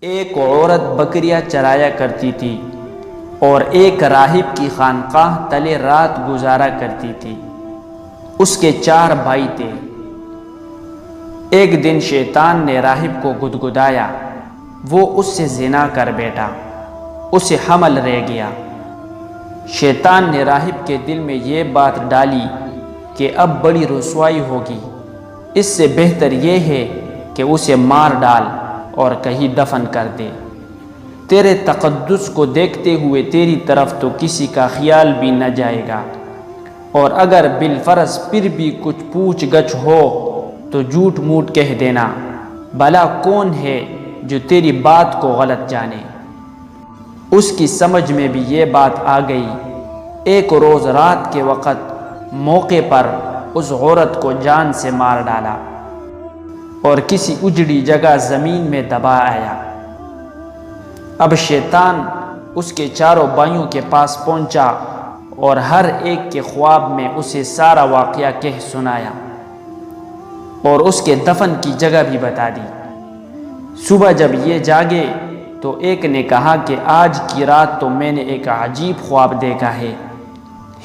ایک عورت بکریاں چرایا کرتی تھی اور ایک راہب کی خانقاہ تلے رات گزارا کرتی تھی۔ اس کے 4 بھائی تھے۔ ایک دن شیطان نے راہب کو گدگدایا، وہ اس سے زنا کر بیٹھا، اسے حمل رہ گیا۔ شیطان نے راہب کے دل میں یہ بات ڈالی کہ اب بڑی رسوائی ہوگی، اس سے بہتر یہ ہے کہ اسے مار ڈال اور کہیں دفن کر دے۔ تیرے تقدس کو دیکھتے ہوئے تیری طرف تو کسی کا خیال بھی نہ جائے گا، اور اگر بالفرض پھر بھی کچھ پوچھ گچھ ہو تو جھوٹ موٹ کہہ دینا، بھلا کون ہے جو تیری بات کو غلط جانے۔ اس کی سمجھ میں بھی یہ بات آ گئی۔ ایک روز رات کے وقت موقع پر اس عورت کو جان سے مار ڈالا اور کسی اجڑی جگہ زمین میں دبا آیا۔ اب شیطان اس کے 4 بھائیوں کے پاس پہنچا اور ہر ایک کے خواب میں اسے سارا واقعہ کہہ سنایا اور اس کے دفن کی جگہ بھی بتا دی۔ صبح جب یہ جاگے تو ایک نے کہا کہ آج کی رات تو میں نے ایک عجیب خواب دیکھا ہے،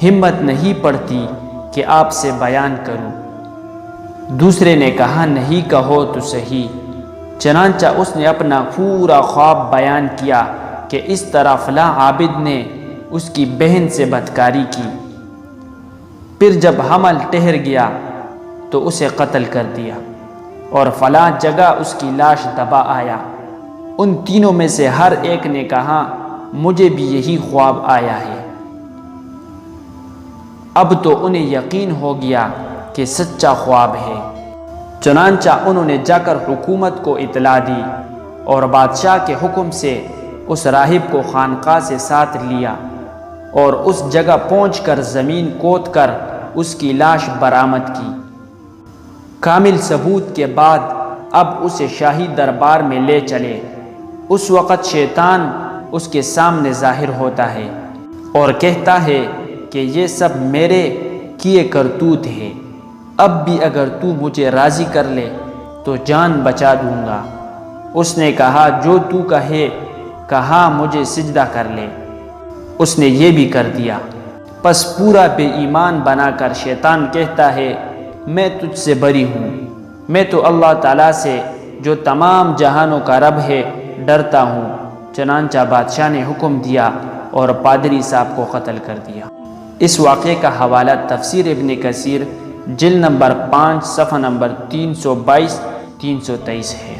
ہمت نہیں پڑتی کہ آپ سے بیان کروں۔ دوسرے نے کہا نہیں کہو تو صحیح۔ چنانچہ اس نے اپنا پورا خواب بیان کیا کہ اس طرح فلاں عابد نے اس کی بہن سے بدکاری کی، پھر جب حمل ٹھہر گیا تو اسے قتل کر دیا، اور فلاں جگہ اس کی لاش دبا آیا۔ ان تینوں میں سے ہر ایک نے کہا مجھے بھی یہی خواب آیا ہے۔ اب تو انہیں یقین ہو گیا کہ سچا خواب ہے۔ چنانچہ انہوں نے جا کر حکومت کو اطلاع دی اور بادشاہ کے حکم سے اس راہب کو خانقاہ سے ساتھ لیا اور اس جگہ پہنچ کر زمین کھود کر اس کی لاش برآمد کی۔ کامل ثبوت کے بعد اب اسے شاہی دربار میں لے چلے۔ اس وقت شیطان اس کے سامنے ظاہر ہوتا ہے اور کہتا ہے کہ یہ سب میرے کیے کرتوت ہے، اب بھی اگر تو مجھے راضی کر لے تو جان بچا دوں گا۔ اس نے کہا جو تو کہے، کہا مجھے سجدہ کر لے۔ اس نے یہ بھی کر دیا۔ پس پورا بے ایمان بنا کر شیطان کہتا ہے میں تجھ سے بری ہوں، میں تو اللہ تعالیٰ سے جو تمام جہانوں کا رب ہے ڈرتا ہوں۔ چنانچہ بادشاہ نے حکم دیا اور پادری صاحب کو قتل کر دیا۔ اس واقعے کا حوالہ تفسیر ابن کثیر جلد نمبر 5 صفحہ نمبر 322-323 ہے۔